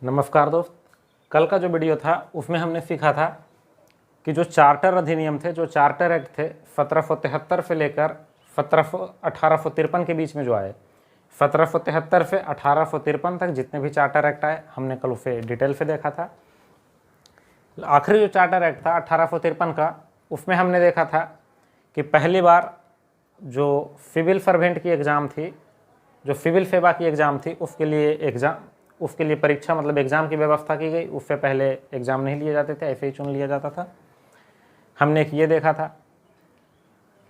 नमस्कार दोस्त। कल का जो वीडियो था उसमें हमने सीखा था कि जो चार्टर अधिनियम थे, जो चार्टर एक्ट थे 1773 से लेकर 1853 के बीच में जो आए, 1773 से 1853 तक जितने भी चार्टर एक्ट आए हमने कल उसे डिटेल से देखा था। आखिरी जो चार्टर एक्ट था 1853 का, उसमें हमने देखा था कि पहली बार जो सिविल सर्वेंट की एग्ज़ाम थी, जो सिविल सेवा की एग्ज़ाम थी, उसके लिए परीक्षा मतलब एग्ज़ाम की व्यवस्था की गई। उससे पहले एग्ज़ाम नहीं लिए जाते थे, ऐसे ही चुन लिया जाता था। हमने ये देखा था।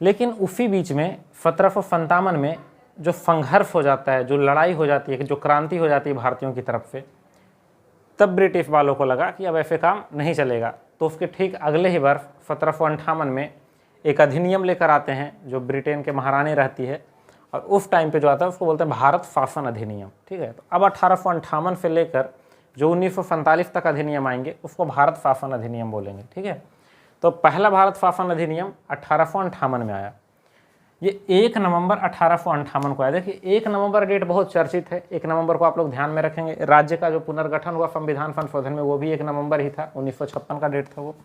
लेकिन उसी बीच में 1757 में जो संघर्ष हो जाता है, जो लड़ाई हो जाती है, जो क्रांति हो जाती है भारतीयों की तरफ से, तब ब्रिटिश वालों को लगा कि अब ऐसे काम नहीं चलेगा। तो उसके ठीक अगले ही वर्ष 1758 में एक अधिनियम लेकर आते हैं जो ब्रिटेन के महारानी रहती है, और उस टाइम पे जो आता है उसको बोलते हैं भारत शासन अधिनियम। ठीक है, तो अब 1858 से लेकर जो 1947 तक अधिनियम आएंगे उसको भारत शासन अधिनियम बोलेंगे। ठीक है, तो पहला भारत शासन अधिनियम 1858 में आया। ये 1 नवंबर 1858 को आया। देखिए 1 नवंबर डेट बहुत चर्चित है। 1 नवंबर को आप लोग ध्यान में रखेंगे। राज्य का जो पुनर्गठन हुआ संविधान संशोधन में, वो भी 1 नवंबर ही था, 1956 का डेट था वो।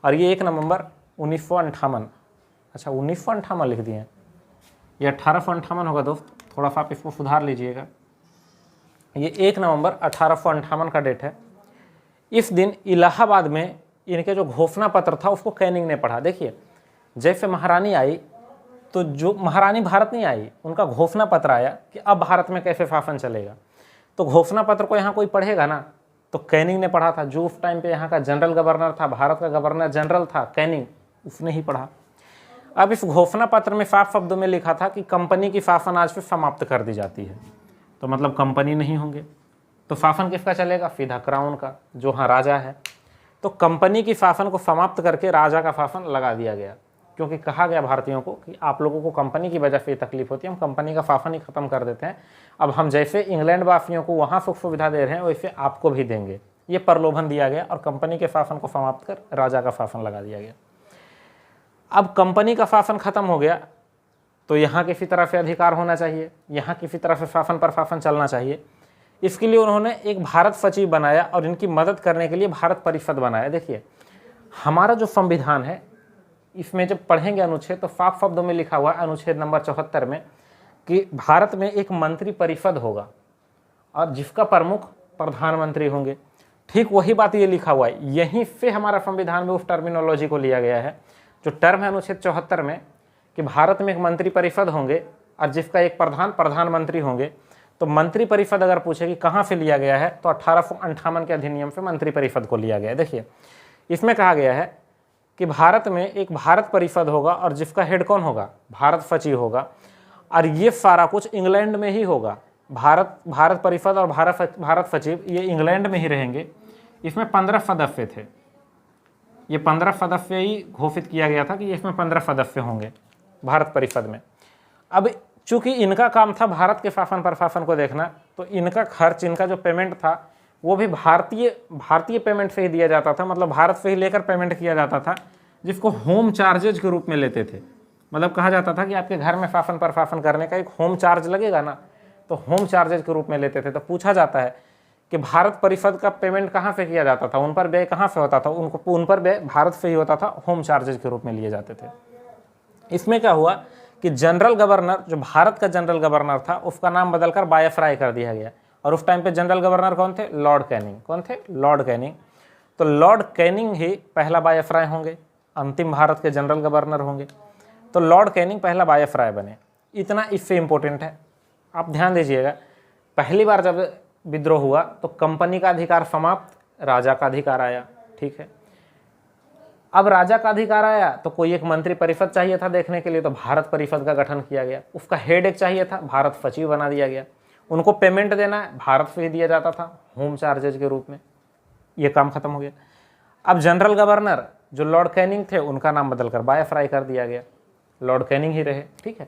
और ये 1 नवंबर 1958, अच्छा 1958 लिख दिए, ये 1858 होगा दोस्त, थोड़ा सा आप इसको सुधार लीजिएगा। ये 1 नवंबर 1858 का डेट है। इस दिन इलाहाबाद में इनके जो घोषणा पत्र था उसको कैनिंग ने पढ़ा। देखिए जैसे महारानी आई, तो जो महारानी भारत नहीं आई, उनका घोषणा पत्र आया कि अब भारत में कैसे शासन चलेगा। तो घोषणा पत्र को यहाँ कोई पढ़ेगा ना, तो कैनिंग ने पढ़ा था। जो उस टाइम पे यहाँ का जनरल गवर्नर था, भारत का गवर्नर जनरल था कैनिंग, उसने ही पढ़ा। अब इस घोषणा पत्र में साफ शब्दों में लिखा था कि कंपनी की शासन आज से समाप्त कर दी जाती है। तो मतलब कंपनी नहीं होंगे, तो शासन किसका चलेगा? सीधा क्राउन का, जो हाँ राजा है। तो कंपनी की शासन को समाप्त करके राजा का शासन लगा दिया गया, क्योंकि कहा गया भारतीयों को कि आप लोगों को कंपनी की वजह से तकलीफ होती है, हम कंपनी का शासन ही खत्म कर देते हैं। अब हम जैसे इंग्लैंड वासियों को वहाँ सुख सुविधा दे रहे हैं वैसे आपको भी देंगे। ये प्रलोभन दिया गया और कंपनी के शासन को समाप्त कर राजा का शासन लगा दिया गया। अब कंपनी का शासन खत्म हो गया, तो यहाँ किसी तरह से अधिकार होना चाहिए, यहाँ किसी तरह से शासन पर शासन चलना चाहिए। इसके लिए उन्होंने एक भारत सचिव बनाया और इनकी मदद करने के लिए भारत परिषद बनाया। देखिए हमारा जो संविधान है, इसमें जब पढ़ेंगे अनुच्छेद, तो साफ शब्दों में लिखा हुआ है अनुच्छेद नंबर 74 में कि भारत में एक मंत्री परिषद होगा और जिसका प्रमुख प्रधानमंत्री होंगे। ठीक वही बात ये लिखा हुआ है। यहीं से हमारा संविधान में उस टर्मिनोलॉजी को लिया गया है, जो टर्म है अनुच्छेद 74 में कि भारत में एक मंत्री परिषद होंगे और जिसका एक प्रधानमंत्री होंगे। तो मंत्री परिषद अगर पूछे कि कहाँ से लिया गया है, तो 1858 के अधिनियम से मंत्री परिषद को लिया गया है। देखिए इसमें कहा गया है कि भारत में एक भारत परिषद होगा और जिसका हेड कौन होगा? भारत सचिव होगा, और ये सारा कुछ इंग्लैंड में ही होगा। भारत परिषद और भारत सचिव ये इंग्लैंड में ही रहेंगे। इसमें 15 सदस्य थे। ये 15 सदस्य ही घोषित किया गया था कि इसमें 15 सदस्य होंगे भारत परिषद में। अब चूंकि इनका काम था भारत के शासन प्रशासन को देखना, तो इनका खर्च, इनका जो पेमेंट था वो भी भारतीय पेमेंट से ही दिया जाता था। मतलब भारत से ही लेकर पेमेंट किया जाता था, जिसको होम चार्जेज के रूप में लेते थे। मतलब कहा जाता था कि आपके घर में शासन प्रशासन करने का एक होम चार्ज लगेगा ना, तो होम चार्जेज के रूप में लेते थे। तो पूछा जाता है कि भारत परिषद का पेमेंट कहाँ से किया जाता था, उन पर व्यय कहाँ से होता था? उन पर व्यय भारत से ही होता था, होम चार्जेज के रूप में लिए जाते थे। इसमें क्या हुआ कि जनरल गवर्नर, जो भारत का जनरल गवर्नर था, उसका नाम बदलकर वायसराय कर दिया गया। और उस टाइम पे जनरल गवर्नर कौन थे? Lord Canning. कौन थे? Lord Canning. तो लॉर्ड कैनिंग ही पहला वायसराय होंगे, अंतिम भारत के जनरल गवर्नर होंगे। तो लॉर्ड कैनिंग पहला वायसराय बने। इतना इससे इंपॉर्टेंट है, आप ध्यान दीजिएगा। पहली बार जब विद्रोह हुआ तो कंपनी का अधिकार समाप्त, राजा का अधिकार आया। ठीक है, अब राजा का अधिकार आया तो कोई एक मंत्री परिषद चाहिए था देखने के लिए, तो भारत परिषद का गठन किया गया। उसका हेड एक चाहिए था, भारत सचिव बना दिया गया। उनको पेमेंट देना है, भारत से ही दिया जाता था होम चार्जेज के रूप में। ये काम खत्म हो गया। अब जनरल गवर्नर जो लॉर्ड कैनिंग थे, उनका नाम बदलकर वायसराय कर दिया गया, लॉर्ड कैनिंग ही रहे। ठीक है,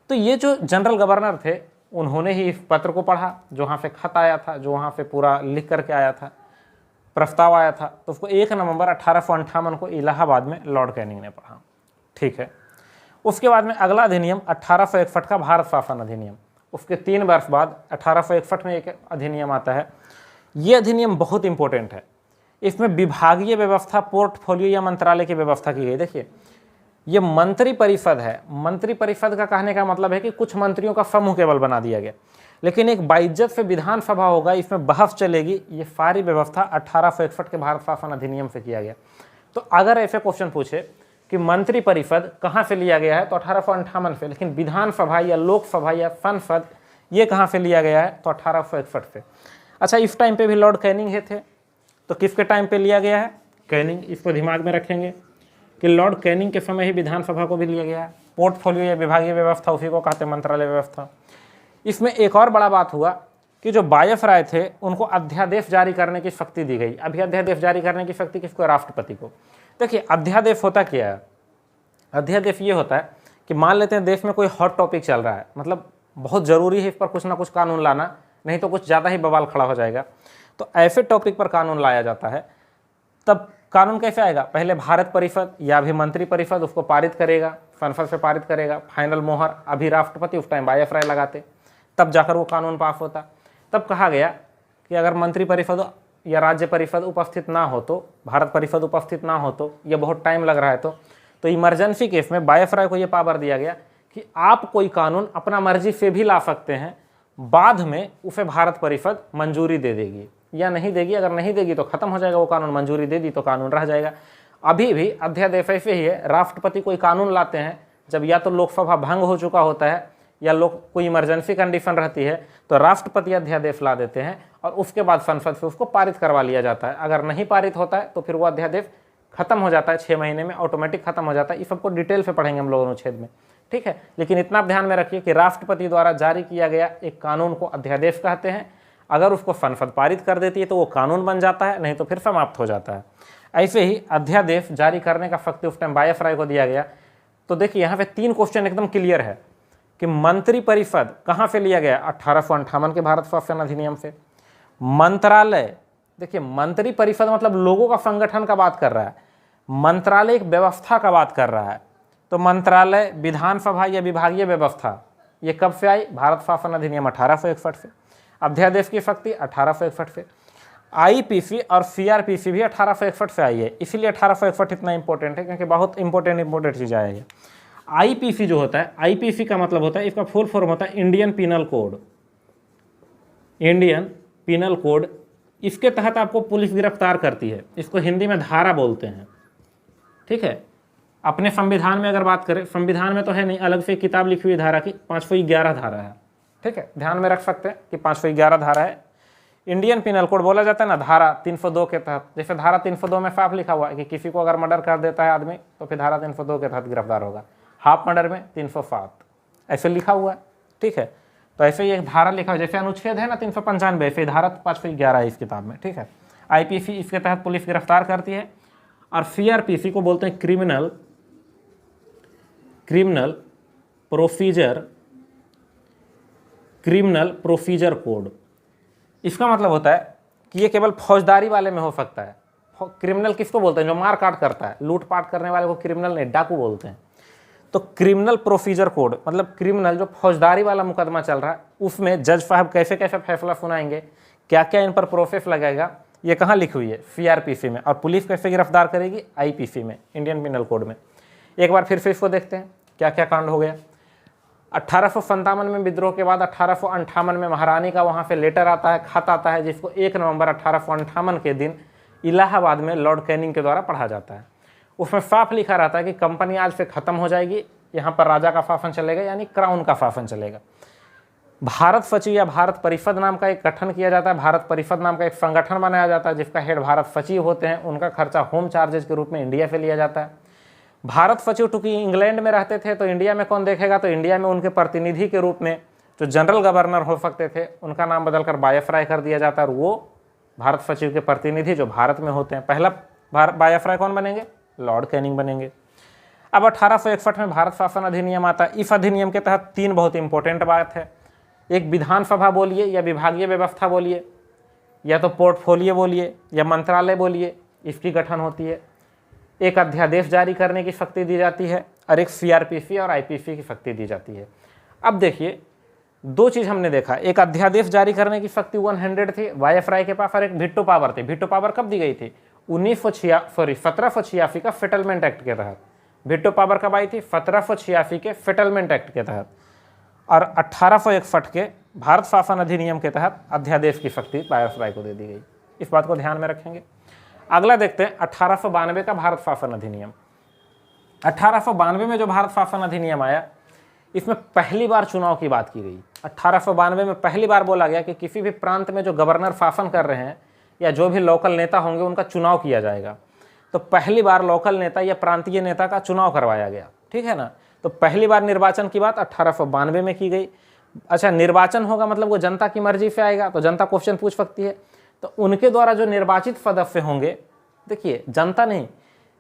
तो ये जो जनरल गवर्नर थे, उन्होंने ही इस पत्र को पढ़ा, जो वहाँ से खत आया था, जो वहाँ से पूरा लिख करके आया था, प्रस्ताव आया था। तो उसको 1 नवंबर 1858 को इलाहाबाद में लॉर्ड कैनिंग ने पढ़ा। ठीक है, उसके बाद में अगला अधिनियम 1861 का भारत शासन अधिनियम। उसके 3 वर्ष बाद 1861 में एक अधिनियम आता है ये अधिनियम बहुत इंपॉर्टेंट है। इसमें विभागीय व्यवस्था, पोर्टफोलियो या मंत्रालय की व्यवस्था की गई। देखिए ये मंत्री परिषद है। मंत्री परिषद का कहने का मतलब है कि कुछ मंत्रियों का समूह केवल बना दिया गया, लेकिन एक बाइज्जत से विधानसभा होगा, इसमें बहस चलेगी। ये सारी व्यवस्था 1861 के भारत शासन अधिनियम से किया गया। तो अगर ऐसे क्वेश्चन पूछे कि मंत्री परिषद कहाँ से लिया गया है, तो 1858 से, लेकिन विधानसभा या लोकसभा या संसद ये कहाँ से लिया गया है, तो 1861 से। अच्छा, इस टाइम पे भी लॉर्ड कैनिंग है थे, तो किसके टाइम पे लिया गया है, कैनिंग। इसको दिमाग में रखेंगे कि लॉर्ड कैनिंग के समय ही विधानसभा को भी लिया गया है। पोर्टफोलियो या विभागीय व्यवस्था उसी को कहते हैं मंत्रालय व्यवस्था। इसमें एक और बड़ा बात हुआ कि जो वायसराय थे उनको अध्यादेश जारी करने की शक्ति दी गई। अभी अध्यादेश जारी करने की शक्ति किसको, राष्ट्रपति को। देखिए अध्यादेश होता क्या है, अध्यादेश ये होता है कि मान लेते हैं देश में कोई हॉट टॉपिक चल रहा है, मतलब बहुत ज़रूरी है इस पर कुछ ना कुछ कानून लाना, नहीं तो कुछ ज़्यादा ही बवाल खड़ा हो जाएगा। तो ऐसे टॉपिक पर कानून लाया जाता है। तब कानून कैसे आएगा, पहले भारत परिषद या भी मंत्री परिषद उसको पारित करेगा, संसद से पारित करेगा, फाइनल मोहर अभी राष्ट्रपति, उस टाइम वायसराय लगाते, तब जाकर वो कानून पास होता। तब कहा गया कि अगर मंत्री परिषद या राज्य परिषद उपस्थित ना हो, तो भारत परिषद उपस्थित ना हो, तो ये बहुत टाइम लग रहा है, तो इमरजेंसी केस में वायसराय को ये पावर दिया गया कि आप कोई कानून अपना मर्जी से भी ला सकते हैं, बाद में उसे भारत परिषद मंजूरी दे देगी या नहीं देगी। अगर नहीं देगी तो खत्म हो जाएगा वो कानून, मंजूरी दे दी तो कानून रह जाएगा। अभी भी अध्यादेश ऐसे ही है, राष्ट्रपति कोई कानून लाते हैं जब या तो लोकसभा भंग हो चुका होता है या लोग कोई इमरजेंसी कंडीशन रहती है, तो राष्ट्रपति अध्यादेश ला देते हैं और उसके बाद संसद से उसको पारित करवा लिया जाता है। अगर नहीं पारित होता है तो फिर वो अध्यादेश खत्म हो जाता है, 6 महीने में ऑटोमेटिक खत्म हो जाता है। इस सबको डिटेल से पढ़ेंगे हम लोग अनुच्छेद में, ठीक है। लेकिन इतना ध्यान में रखिए कि राष्ट्रपति द्वारा जारी किया गया एक कानून को अध्यादेश कहते हैं। अगर उसको संसद पारित कर देती है तो वो कानून बन जाता है, नहीं तो फिर समाप्त हो जाता है। ऐसे ही अध्यादेश जारी करने का शक्ति उस टाइम वायसराय को दिया गया। तो देखिए यहाँ पे 3 क्वेश्चन एकदम क्लियर है कि मंत्री परिषद कहाँ से लिया गया, 1858 के भारत शासन अधिनियम से। मंत्रालय, देखिए मंत्री परिषद मतलब लोगों का संगठन का बात कर रहा है, मंत्रालय एक व्यवस्था का बात कर रहा है। तो मंत्रालय, विधानसभा या विभागीय व्यवस्था ये कब से आई, भारत शासन अधिनियम 1861 से। अध्यादेश की शक्ति 1861 से। आईपीसी और सीआरपीसी भी 1861 से आई है, इसीलिए 1861 इतना इंपॉर्टेंट है क्योंकि बहुत इंपॉर्टेंट चीज़ आई है। आईपीसी जो होता है, आईपीसी का मतलब होता है, इसका फुल फॉर्म होता है Indian penal code. Indian penal code, इसके तहत आपको पुलिस गिरफ्तार करती है। इसको हिंदी में धारा बोलते हैं, ठीक है। अपने संविधान में अगर बात करें, संविधान में तो है नहीं, अलग से किताब लिखी हुई धारा की 511 धारा है, ठीक है। ध्यान में रख सकते हैं कि 511 धारा है। इंडियन पिनल कोड बोला जाता है ना धारा 302 के तहत। जैसे धारा 302 में साफ लिखा हुआ है कि किसी को अगर मर्डर कर देता है आदमी तो फिर धारा 302 के तहत गिरफ्तार होगा। हाफ मर्डर में 307 ऐसे लिखा हुआ है, ठीक है। तो ऐसे ही एक धारा लिखा हुआ, जैसे अनुच्छेद है ना 395, ऐसे धारा 511 है इस किताब में, ठीक है। आईपीसी इसके तहत पुलिस गिरफ्तार करती है। और सीआरपीसी को बोलते हैं क्रिमिनल प्रोसीजर कोड। इसका मतलब होता है कि ये केवल फौजदारी वाले में हो सकता है। क्रिमिनल किसको बोलते हैं, जो मार काट करता है, लूटपाट करने वाले को क्रिमिनल नहीं, डाकू बोलते हैं। तो क्रिमिनल प्रोसीजर कोड मतलब क्रिमिनल जो फौजदारी वाला मुकदमा चल रहा है उसमें जज साहब कैसे कैसे फैसला सुनाएंगे, क्या क्या इन पर प्रोसेस लगेगा, ये कहाँ लिखी हुई है, सीआरपीसी में। और पुलिस कैसे गिरफ्तार करेगी, आईपीसी में, इंडियन पिनल कोड में। एक बार फिर से इसको देखते हैं क्या क्या कांड हो गया। 1857 में विद्रोह के बाद 1858 में महारानी का वहाँ से लेटर आता है, खत आता है, जिसको 1 नवंबर 1858 के दिन इलाहाबाद में लॉर्ड कैनिंग के द्वारा पढ़ा जाता है। उसमें साफ लिखा रहता है कि कंपनी आज से खत्म हो जाएगी, यहाँ पर राजा का शासन चलेगा, यानी क्राउन का शासन चलेगा। भारत सचिव या भारत परिषद नाम का एक गठन किया जाता है। भारत परिषद नाम का एक संगठन बनाया जाता है जिसका हेड भारत सचिव होते हैं। उनका खर्चा होम चार्जेस के रूप में इंडिया से लिया जाता है। भारत सचिव चूंकि इंग्लैंड में रहते थे तो इंडिया में कौन देखेगा, तो इंडिया में उनके प्रतिनिधि के रूप में जो जनरल गवर्नर हो सकते थे उनका नाम बदलकर वायसराय कर दिया जाता है। और वो भारत सचिव के प्रतिनिधि जो भारत में होते हैं, पहला वायसराय कौन बनेंगे, लॉर्ड कैनिंग बनेंगे। अब 1861 में भारत शासन अधिनियम आता है। इस अधिनियम के तहत 3 बहुत इंपॉर्टेंट बात है। एक विधानसभा बोलिए या विभागीय व्यवस्था बोलिए या तो पोर्टफोलियो बोलिए या मंत्रालय बोलिए, इसकी गठन होती है। एक अध्यादेश जारी करने की शक्ति दी जाती है और एक सीआरपीसी और आईपीसी की शक्ति दी जाती है। अब देखिए दो चीज़ हमने देखा, एक अध्यादेश जारी करने की शक्ति 100 थी वायसराय के पास, और एक वीटो पावर थी। वीटो पावर कब दी गई थी? 1786 का सेटलमेंट एक्ट के तहत। वीटो पावर कब आई थी? 1786 के सेटलमेंट एक्ट के तहत, और 1861 के भारत शासन अधिनियम के तहत अध्यादेश की शक्ति वायसराय को दे दी गई। इस बात को ध्यान में रखेंगे। अगला देखते हैं 1892 का भारत शासन अधिनियम। 1892 में जो भारत शासन अधिनियम आया, इसमें पहली बार चुनाव की बात की गई। 1892 में पहली बार बोला गया कि किसी भी प्रांत में जो गवर्नर शासन कर रहे हैं या जो भी लोकल नेता होंगे उनका चुनाव किया जाएगा। तो पहली बार लोकल नेता या प्रांतीय नेता का चुनाव करवाया गया, ठीक है ना। तो पहली बार निर्वाचन की बात 1892 में की गई। अच्छा, निर्वाचन होगा मतलब वो जनता की मर्जी से आएगा, तो जनता क्वेश्चन पूछ सकती है। तो उनके द्वारा जो निर्वाचित सदस्य होंगे, देखिए जनता नहीं,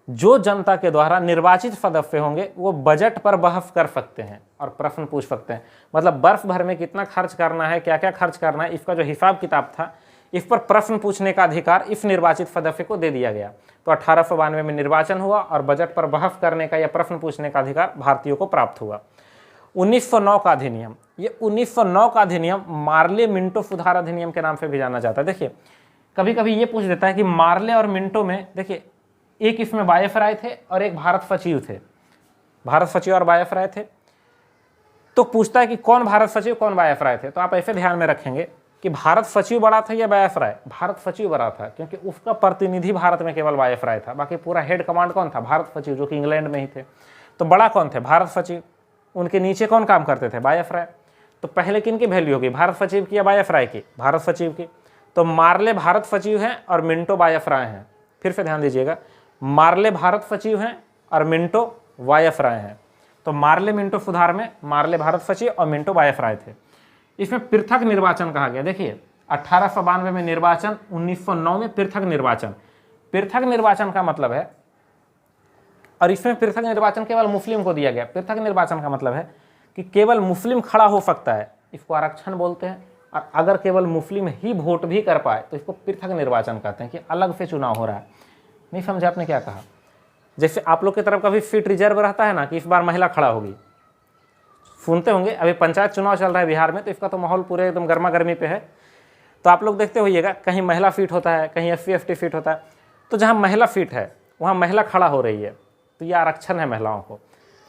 जो जनता के द्वारा निर्वाचित सदस्य होंगे वो बजट पर बहस कर सकते हैं और प्रश्न पूछ सकते हैं। मतलब वर्ष भर में कितना खर्च करना है, क्या क्या खर्च करना है, इसका जो हिसाब किताब था, इस पर प्रश्न पूछने का अधिकार इस निर्वाचित सदस्य को दे दिया गया। तो 1892 में निर्वाचन हुआ और बजट पर बहस करने का या प्रश्न पूछने का अधिकार भारतीयों को प्राप्त हुआ। 1909 का अधिनियम, ये 1909 का अधिनियम मार्ले मिंटो सुधार अधिनियम के नाम से भी जाना जाता है। देखिए कभी कभी ये पूछ देता है कि मार्ले और मिंटो में, देखिए एक इसमें वायसराय थे और एक भारत सचिव थे, भारत सचिव और वायसराय थे। तो पूछता है कि कौन भारत सचिव कौन वायसराय थे। तो आप ऐसे ध्यान में रखेंगे कि भारत सचिव बड़ा था या वायसराय? भारत सचिव बड़ा था, क्योंकि उसका प्रतिनिधि भारत में केवल वायसराय था, बाकी पूरा हेड कमांड कौन था? भारत सचिव, जो कि इंग्लैंड में ही थे। तो बड़ा कौन थे? भारत सचिव। उनके नीचे कौन काम करते थे? वायसराय। तो पहले किन की वैल्यू होगी, भारत सचिव की या वायसराय की? भारत सचिव की। तो मार्ले भारत सचिव हैं और मिंटो वायसराय हैं। फिर से ध्यान दीजिएगा, मार्ले भारत सचिव हैं और मिंटो वायसराय हैं। तो मार्ले मिंटो सुधार में मार्ले भारत सचिव और मिंटो वायसराय थे। इसमें पृथक निर्वाचन कहा गया। देखिए 1892 में निर्वाचन, 1909 में पृथक निर्वाचन। पृथक निर्वाचन का मतलब है, और इसमें पृथक निर्वाचन केवल मुस्लिम को दिया गया। पृथक निर्वाचन का मतलब है कि केवल मुस्लिम खड़ा हो सकता है, इसको आरक्षण बोलते हैं। और अगर केवल मुस्लिम ही वोट भी कर पाए तो इसको पृथक निर्वाचन कहते हैं, कि अलग से चुनाव हो रहा है। नहीं समझे आपने क्या कहा? जैसे आप लोग की तरफ कभी सीट रिजर्व रहता है ना, कि इस बार महिला खड़ा होगी, सुनते होंगे। अभी पंचायत चुनाव चल रहा है बिहार में, तो इसका तो माहौल पूरे एकदम गर्मा गर्मी पे है। तो आप लोग देखते होइएगा, कहीं महिला सीट होता है, कहीं SC ST सीट होता है। तो जहाँ महिला सीट है वहाँ महिला खड़ा हो रही है, तो ये आरक्षण है महिलाओं को।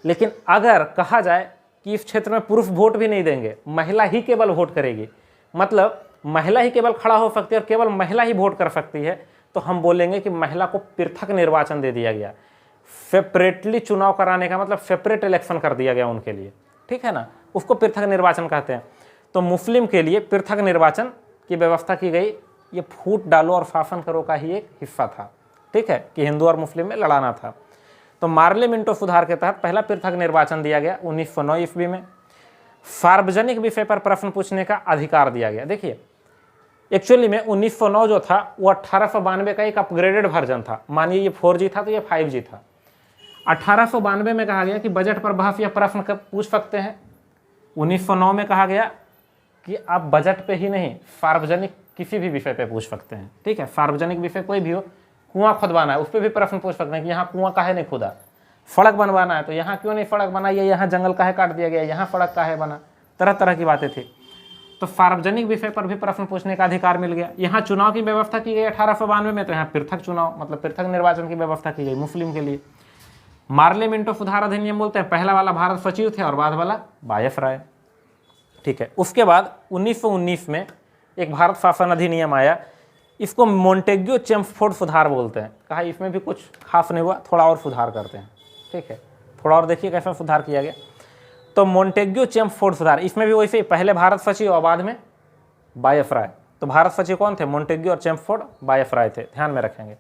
लेकिन अगर कहा जाए कि इस क्षेत्र में पुरुष वोट भी नहीं देंगे, महिला ही केवल वोट करेगी, मतलब महिला ही केवल खड़ा हो सकती है और केवल महिला ही वोट कर सकती है, तो हम बोलेंगे कि महिला को पृथक निर्वाचन दे दिया गया। सेपरेटली चुनाव कराने का मतलब सेपरेट इलेक्शन कर दिया गया उनके लिए, ठीक है ना, उसको पृथक निर्वाचन कहते हैं। तो मुस्लिम के लिए पृथक निर्वाचन की व्यवस्था की गई। ये फूट डालो और शासन करो का ही एक हिस्सा था, ठीक है, कि हिंदू और मुस्लिम में लड़ाना था। तो मार्ले मिंटो सुधार के तहत पहला पृथक निर्वाचन दिया गया 1909 ईस्वी में। सार्वजनिक विषय पर प्रश्न पूछने का अधिकार दिया गया। देखिए एक्चुअली में 1909 जो था वो 1892 का एक अपग्रेडेड वर्जन था। मानिए ये 4G था तो ये 5G था। 1892 में कहा गया कि बजट पर बहस या प्रश्न पूछ सकते हैं। 1909 में कहा गया कि आप बजट पे ही नहीं, सार्वजनिक किसी भी विषय पे पूछ सकते हैं, ठीक है। सार्वजनिक विषय कोई भी हो, कुआं खुदवाना है उस पर भी प्रश्न पूछ सकते हैं कि यहाँ कुआं काहे नहीं खुदा, सड़क बनवाना है तो यहाँ क्यों नहीं सड़क बनाई है, यहाँ जंगल काहे काट दिया गया, यहाँ सड़क काहे बना, तरह तरह की बातें थी। तो सार्वजनिक विषय पर भी प्रश्न पूछने का अधिकार मिल गया। यहाँ चुनाव की व्यवस्था की गई 1892 में, तो यहाँ पृथक चुनाव मतलब पृथक निर्वाचन की व्यवस्था की गई मुस्लिम के लिए। मार्ले मिंटो सुधार अधिनियम बोलते हैं, पहला वाला भारत सचिव थे और बाद वाला वायसराय, ठीक है। उसके बाद 1919 में एक भारत शासन अधिनियम आया, इसको मोंटेग्यू चेम्सफोर्ड सुधार बोलते हैं। कहा इसमें भी कुछ खास नहीं हुआ, थोड़ा और सुधार करते हैं, ठीक है, थोड़ा और देखिए कैसा सुधार किया गया। तो मोंटेग्यू चेम्सफोर्ड सुधार, इसमें भी वैसे पहले भारत सचिव और बाद में वायसराय। तो भारत सचिव कौन थे? मोंटेग्यू और चेम्सफोर्ड वायसराय थे, ध्यान में रखेंगे।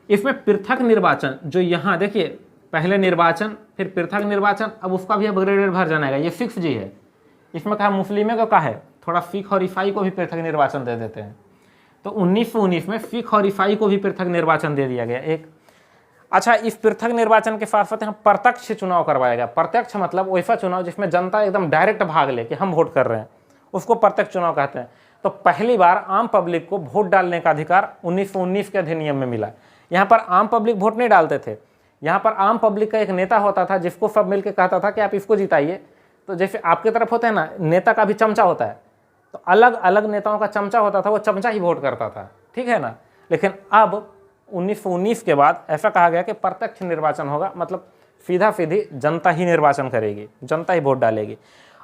इसमें पृथक निर्वाचन, जो यहाँ देखिए पहले निर्वाचन फिर पृथक निर्वाचन, अब उसका भी अपग्रेडेड वर्जन आएगा, ये 6G है। इसमें कहा मुस्लिम को कहा है, थोड़ा सिख और ईसाई को भी पृथक निर्वाचन दे देते हैं। तो 1919 में सिख और ईसाई को भी पृथक निर्वाचन दे दिया गया एक। अच्छा, इस पृथक निर्वाचन के साथ साथ यहाँ प्रत्यक्ष चुनाव करवाया गया। प्रत्यक्ष मतलब वैसा चुनाव जिसमें जनता एकदम डायरेक्ट भाग ले कि हम वोट कर रहे हैं, उसको प्रत्यक्ष चुनाव कहते हैं। तो पहली बार आम पब्लिक को वोट डालने का अधिकार 1919 के अधिनियम में मिला। यहाँ पर आम पब्लिक वोट नहीं डालते थे, यहाँ पर आम पब्लिक का एक नेता होता था जिसको सब मिलकर कहता था कि आप इसको जिताइए, तो जैसे आपकी तरफ होते हैं ना, नेता का भी चमचा होता है, तो अलग अलग नेताओं का चमचा होता था, वो चमचा ही वोट करता था, ठीक है ना। लेकिन अब 1919 के बाद ऐसा कहा गया कि प्रत्यक्ष निर्वाचन होगा, मतलब सीधा सीधी जनता ही निर्वाचन करेगी, जनता ही वोट डालेगी,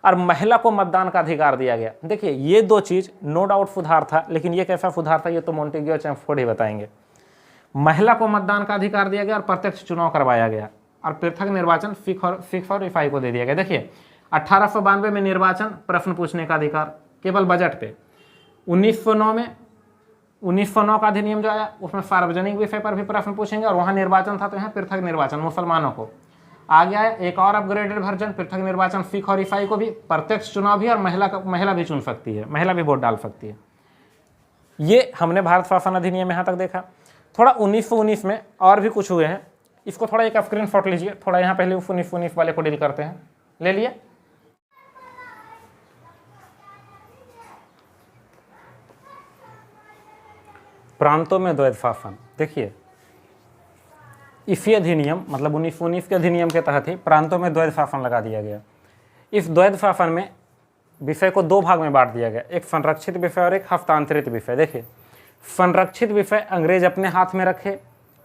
और महिला को मतदान का अधिकार दिया गया। देखिए ये दो चीज़ नो डाउट सुधार था, लेकिन ये कैसा सुधार था ये तो मोंटेग्यू और चेम्सफोर्ड ही बताएंगे। महिला को मतदान का अधिकार दिया गया और प्रत्यक्ष चुनाव करवाया गया, और पृथक निर्वाचन फिक्स और रिफाई को दे दिया गया। देखिए 1892 में निर्वाचन, प्रश्न पूछने का अधिकार केवल बजट पे। 1909 का अधिनियम जो आया उसमें सार्वजनिक विषय पर भी प्रश्न पूछेंगे, और वहाँ निर्वाचन था तो यहाँ पृथक निर्वाचन मुसलमानों को। आगे आया एक और अपग्रेडेड वर्जन, पृथक निर्वाचन फिक्स और रिफाई को भी, प्रत्यक्ष चुनाव भी, और महिला भी चुन सकती है, महिला भी वोट डाल सकती है। ये हमने भारत शासन अधिनियम यहाँ तक देखा। थोड़ा 1919 में और भी कुछ हुए हैं, इसको थोड़ा एक स्क्रीन शॉट लीजिए, थोड़ा यहाँ पहले 1919 वाले को डील करते हैं। ले लिए, प्रांतों में द्वैध शासन। देखिए इसी अधिनियम मतलब 1919 के अधिनियम के तहत ही प्रांतों में द्वैध शासन लगा दिया गया। इस द्वैध शासन में विषय को दो भाग में बांट दिया गया, एक संरक्षित विषय और एक हस्तांतरित विषय। देखिए संरक्षित विषय अंग्रेज अपने हाथ में रखे,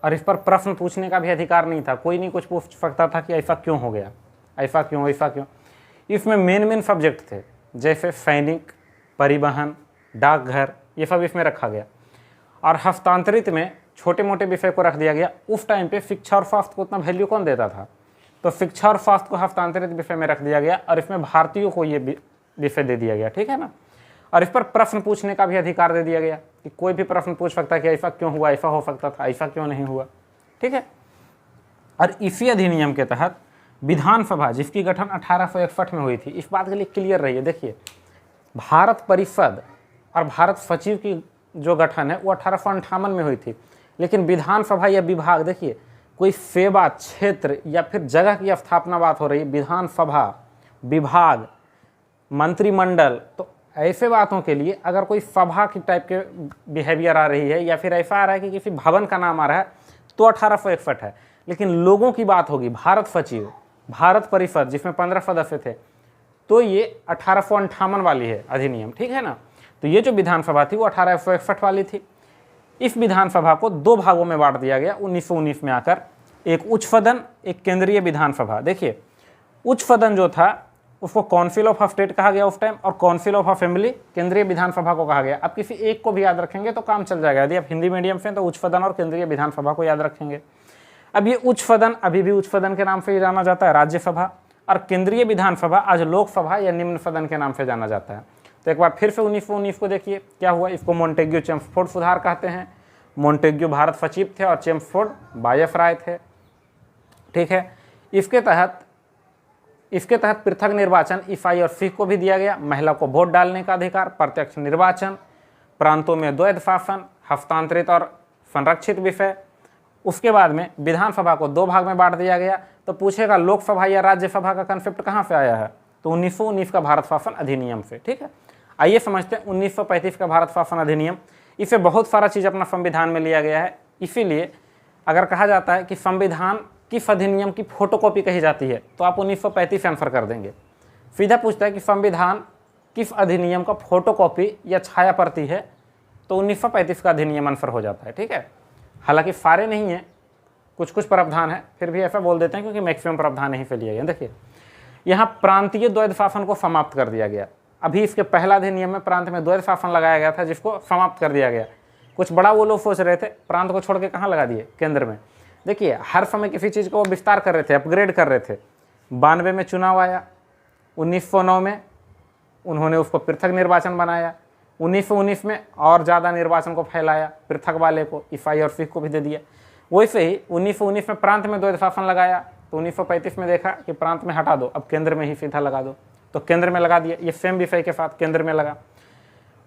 और इस पर प्रश्न पूछने का भी अधिकार नहीं था, कोई नहीं कुछ पूछ सकता था कि ऐसा क्यों हो गया, ऐसा क्यों। इसमें मेन सब्जेक्ट थे, जैसे सैनिक, परिवहन, डाकघर, ये सब इसमें रखा गया। और हस्तांतरित में छोटे मोटे विषय को रख दिया गया। उस टाइम पे शिक्षा और स्वास्थ्य को उतना वैल्यू कौन देता था, तो शिक्षा और स्वास्थ्य को हस्तांतरित विषय में रख दिया गया, और इसमें भारतीयों को ये विषय दे दिया गया, ठीक है ना। और इस पर प्रश्न पूछने का भी अधिकार दे दिया गया कि कोई भी प्रश्न पूछ सकता है कि ऐसा क्यों हुआ, ऐसा हो सकता था, ऐसा क्यों नहीं हुआ, ठीक है। और इसी अधिनियम के तहत विधानसभा, जिसकी गठन 1861 में हुई थी, इस बात के लिए क्लियर रहिए। देखिए भारत परिषद और भारत सचिव की जो गठन है वो 1858 में हुई थी, लेकिन विधानसभा या विभाग, देखिए कोई सेवा क्षेत्र या फिर जगह की स्थापना बात हो रही है, विधानसभा, विभाग, मंत्रिमंडल, तो ऐसे बातों के लिए अगर कोई सभा की टाइप के बिहेवियर आ रही है या फिर ऐसा आ रहा है कि किसी भवन का नाम आ रहा है, तो 1861 है। लेकिन लोगों की बात होगी, भारत सचिव, भारत परिषद जिसमें 15 सदस्य थे, तो ये 1858 वाली है अधिनियम, ठीक है ना। तो ये जो विधानसभा थी वो 1861 वाली थी। इस विधानसभा को दो भागों में बांट दिया गया 1919 में आकर, एक उच्च सदन, एक केंद्रीय विधानसभा। देखिए उच्च सदन जो था उसको काउंसिल ऑफ स्टेट कहा गया उस टाइम, और काउंसिल ऑफ असेंबली केंद्रीय विधानसभा को कहा गया। अब किसी एक को भी याद रखेंगे तो काम चल जाएगा, यदि आप हिंदी मीडियम से तो उच्च सदन और केंद्रीय विधानसभा को याद रखेंगे। अब ये उच्च सदन अभी भी उच्च सदन के नाम से ही जाना जाता है, राज्यसभा, और केंद्रीय विधानसभा आज लोकसभा या निम्न सदन के नाम से जाना जाता है। तो एक बार फिर से 1919 को देखिए क्या हुआ। इसको मोंटेग्यू चेम्सफोर्ड सुधार कहते हैं। मोंटेग्यू भारत सचिव थे और चेम्सफोर्ड वायसराय थे, ठीक है। इसके तहत पृथक निर्वाचन ईसाई और सिख को भी दिया गया, महिला को वोट डालने का अधिकार, प्रत्यक्ष निर्वाचन, प्रांतों में द्वैध शासन, हस्तांतरित और संरक्षित विषय। उसके बाद में विधानसभा को दो भाग में बांट दिया गया। तो पूछेगा लोकसभा या राज्यसभा का कंसेप्ट कहाँ से आया है, तो 1919 का भारत शासन अधिनियम से, ठीक है। आइए समझते हैं 1935 का भारत शासन अधिनियम। इसे बहुत सारा चीज़ अपना संविधान में लिया गया है, इसीलिए अगर कहा जाता है कि संविधान किस अधिनियम की फोटोकॉपी कही जाती है, तो आप 1935 आंसर कर देंगे। सीधा पूछता है कि संविधान किस अधिनियम का फोटोकॉपी या छाया प्रति है, तो 1935 का अधिनियम आंसर हो जाता है, ठीक है। हालांकि सारे नहीं है, कुछ कुछ प्रावधान है, फिर भी ऐसा बोल देते हैं क्योंकि मैक्सिमम प्रावधान यहीं पे लिए गए। देखिए यहाँ प्रांतीय द्वैध शासन को समाप्त कर दिया गया। अभी इसके पहला अधिनियम में प्रांत में द्वैध शासन लगाया गया था, जिसको समाप्त कर दिया गया। कुछ बड़ा वो लोग सोच रहे थे प्रांत को छोड़ के कहाँ लगा दिए, केंद्र में। देखिए हर समय किसी चीज़ को वो विस्तार कर रहे थे, अपग्रेड कर रहे थे। 92 में चुनाव आया, 1909 में उन्होंने उसको पृथक निर्वाचन बनाया, 1919 में और ज़्यादा निर्वाचन को फैलाया, पृथक वाले को ईसाई और सिख को भी दे दिया। वैसे ही 1919 में प्रांत में द्वैध शासन लगाया, तो 1935 में देखा कि प्रांत में हटा दो, अब केंद्र में ही सीधा लगा दो, तो केंद्र में लगा दिया। ये सेम विषय के साथ केंद्र में लगा।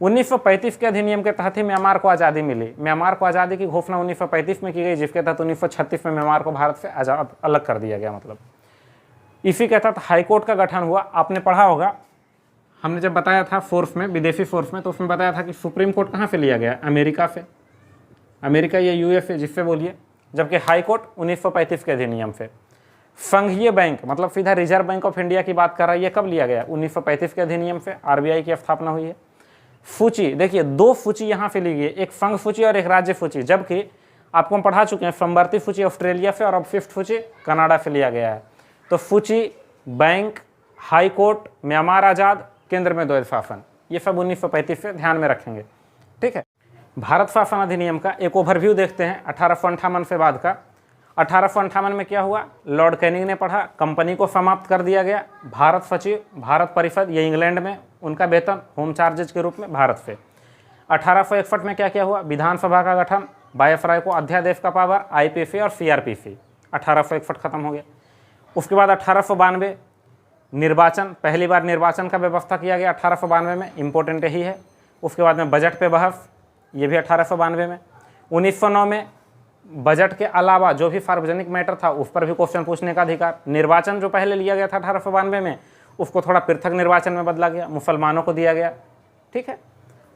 1935 के अधिनियम के तहत ही म्यांमार को आज़ादी मिली। म्यांमार को आज़ादी की घोषणा 1935 में की गई, जिसके तहत 1936 में म्यांमार को भारत से आज़ाद अलग कर दिया गया। मतलब इसी के तहत हाईकोर्ट का गठन हुआ। आपने पढ़ा होगा, हमने जब बताया था फोर्स में, विदेशी फोर्स में, तो उसमें बताया था कि सुप्रीम कोर्ट कहाँ से लिया गया, अमेरिका से, अमेरिका या यूएसए जिससे बोलिए, जबकि हाई कोर्ट 1935 के अधिनियम से। संघीय बैंक मतलब सीधा रिजर्व बैंक ऑफ इंडिया की बात कर रहा है, ये कब लिया गया? 1935 के अधिनियम से आरबीआई की स्थापना हुई है। फूची, देखिए दो फूची यहाँ पे ली गई, एक संघ फूची और एक राज्य फूची, जबकि आपको हम पढ़ा चुके हैं समवर्ती फूची ऑस्ट्रेलिया से और अब फिफ्थ फूची कनाडा से लिया गया है। तो फूची, बैंक, हाई कोर्ट, म्यांमार आज़ाद, केंद्र में द्वैध शासन, ये सब 1935 से ध्यान में रखेंगे, ठीक है। भारत शासन अधिनियम का एक ओवरव्यू देखते हैं 1858 से बाद का। 1858 में क्या हुआ? लॉर्ड कैनिंग ने पढ़ा, कंपनी को समाप्त कर दिया गया। भारत सचिव, भारत परिषद, ये इंग्लैंड में, उनका वेतन होम चार्जेज के रूप में भारत से। 1861 में क्या क्या हुआ? विधानसभा का गठन, वायसराय को अध्यादेश का पावर, आईपीसी और सीआरपीसी, 1861 खत्म हो गया। उसके बाद 1892 निर्वाचन, पहली बार निर्वाचन का व्यवस्था किया गया 1892 में, इंपॉर्टेंट यही है। उसके बाद में बजट पे बहस, ये भी 1892 में। 1909 में बजट के अलावा जो भी सार्वजनिक मैटर था उस पर भी क्वेश्चन पूछने का अधिकार। निर्वाचन जो पहले लिया गया था 1892 में, उसको थोड़ा पृथक निर्वाचन में बदला गया, मुसलमानों को दिया गया, ठीक है।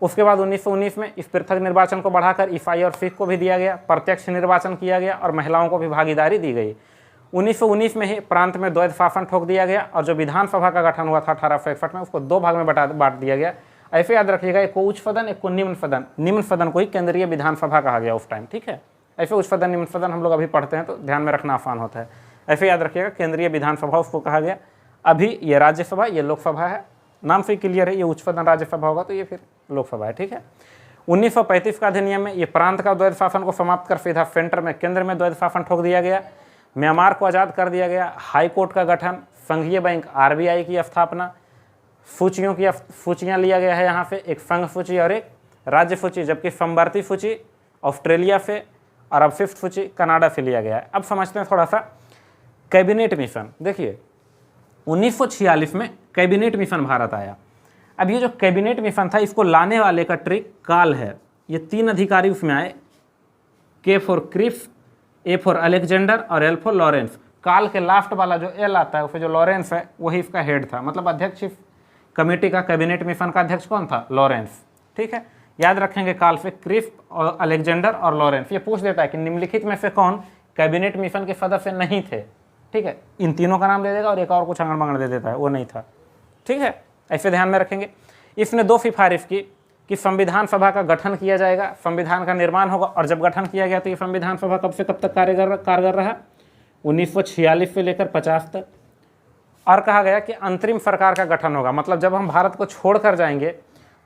उसके बाद 1919 में इस पृथक निर्वाचन को बढ़ाकर ईसाई और सिख को भी दिया गया, प्रत्यक्ष निर्वाचन किया गया और महिलाओं को भी भागीदारी दी गई। 1919 में ही प्रांत में द्वैध शासन ठोक दिया गया और जो विधानसभा का गठन हुआ था 1861 में, उसको दो भाग में बांट दिया गया। ऐसे याद रखिएगा, एक को उच्च सदन, एक को निम्न सदन। निम्न सदन को ही केंद्रीय विधानसभा कहा गया उस टाइम, ठीक है। ऐसे उच्च सदन निम्न सदन हम लोग अभी पढ़ते हैं तो ध्यान में रखना आसान होता है। ऐसे याद रखिएगा, केंद्रीय विधानसभा उसको कहा गया। अभी ये राज्यसभा, ये लोकसभा है, नाम से क्लियर है, ये उच्च सदन राज्यसभा होगा तो ये फिर लोकसभा है, ठीक है। 1935 का अधिनियम में ये प्रांत का द्वैध शासन को समाप्त कर सीधा सेंटर में, केंद्र में द्वैध शासन ठोक दिया गया। म्यांमार को आज़ाद कर दिया गया, हाई कोर्ट का गठन, संघीय बैंक आरबीआई की स्थापना, सूचियाँ लिया गया है यहाँ से, एक संघ सूची और एक राज्य सूची, जबकि समवर्ती सूची ऑस्ट्रेलिया से और अब फिफ्थ सूची कनाडा से लिया गया है। अब समझते हैं थोड़ा सा कैबिनेट मिशन। देखिए 1946 में कैबिनेट मिशन भारत आया। अब ये जो कैबिनेट मिशन था, इसको लाने वाले का ट्रिक काल है। ये तीन अधिकारी उसमें आए, K for Cripps, A for Alexander और एल फॉर लॉरेंस। काल के लास्ट वाला जो एल आता है उसमें जो लॉरेंस है वही इसका हेड था, मतलब अध्यक्ष कमेटी का, कैबिनेट मिशन का अध्यक्ष कौन था? लॉरेंस, ठीक है। याद रखेंगे काल से क्रिप्स और अलेक्जेंडर और लॉरेंस। ये पूछ देता है कि निम्नलिखित में से कौन कैबिनेट मिशन के सदस्य नहीं थे, ठीक है। इन तीनों का नाम दे देगा और एक और कुछ अंगड़ मंगड़ दे देता है, वो नहीं था, ठीक है। ऐसे ध्यान में रखेंगे। इसने दो सिफारिश की कि संविधान सभा का गठन किया जाएगा, संविधान का निर्माण होगा, और जब गठन किया गया तो ये संविधान सभा कब से कब तक कारगर रहा? 1946 से लेकर 50 तक। और कहा गया कि अंतरिम सरकार का गठन होगा, मतलब जब हम भारत को छोड़ कर जाएंगे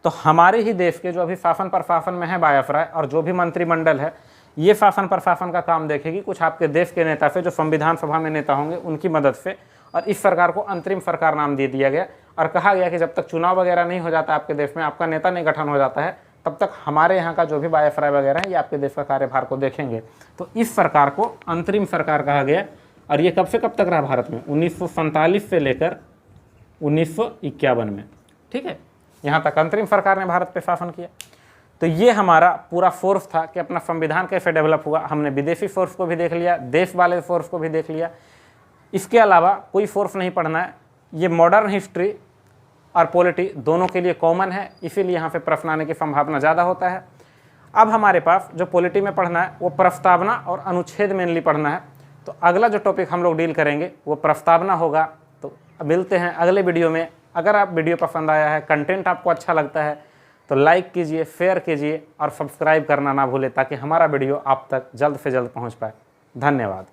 तो हमारे ही देश के जो अभी शासन प्रशासन में है वायसराय और जो भी मंत्रिमंडल है, ये शासन प्रशासन का काम देखेगी, कुछ आपके देश के नेता से जो संविधान सभा में नेता होंगे उनकी मदद से, और इस सरकार को अंतरिम सरकार नाम दे दिया गया। और कहा गया कि जब तक चुनाव वगैरह नहीं हो जाता आपके देश में, आपका नेता नहीं गठन हो जाता है, तब तक हमारे यहाँ का जो भी वायसराय वगैरह है ये आपके देश का कार्यभार को देखेंगे। तो इस सरकार को अंतरिम सरकार कहा गया। और ये कब से कब तक रहा भारत में? 1947 से लेकर 1951 में, ठीक है। यहाँ तक अंतरिम सरकार ने भारत पे शासन किया। तो ये हमारा पूरा फोर्स था कि अपना संविधान कैसे डेवलप हुआ। हमने विदेशी फोर्स को भी देख लिया, देश वाले फोर्स को भी देख लिया। इसके अलावा कोई फोर्स नहीं पढ़ना है। ये मॉडर्न हिस्ट्री और पॉलिटी दोनों के लिए कॉमन है, इसीलिए यहाँ पे प्रश्न आने की संभावना ज़्यादा होता है। अब हमारे पास जो पॉलिटी में पढ़ना है वो प्रस्तावना और अनुच्छेद मेनली पढ़ना है। तो अगला जो टॉपिक हम लोग डील करेंगे वो प्रस्तावना होगा। तो मिलते हैं अगले वीडियो में। अगर आप वीडियो पसंद आया है, कंटेंट आपको अच्छा लगता है तो लाइक कीजिए, शेयर कीजिए और सब्सक्राइब करना ना भूलें ताकि हमारा वीडियो आप तक जल्द से जल्द पहुंच पाए। धन्यवाद।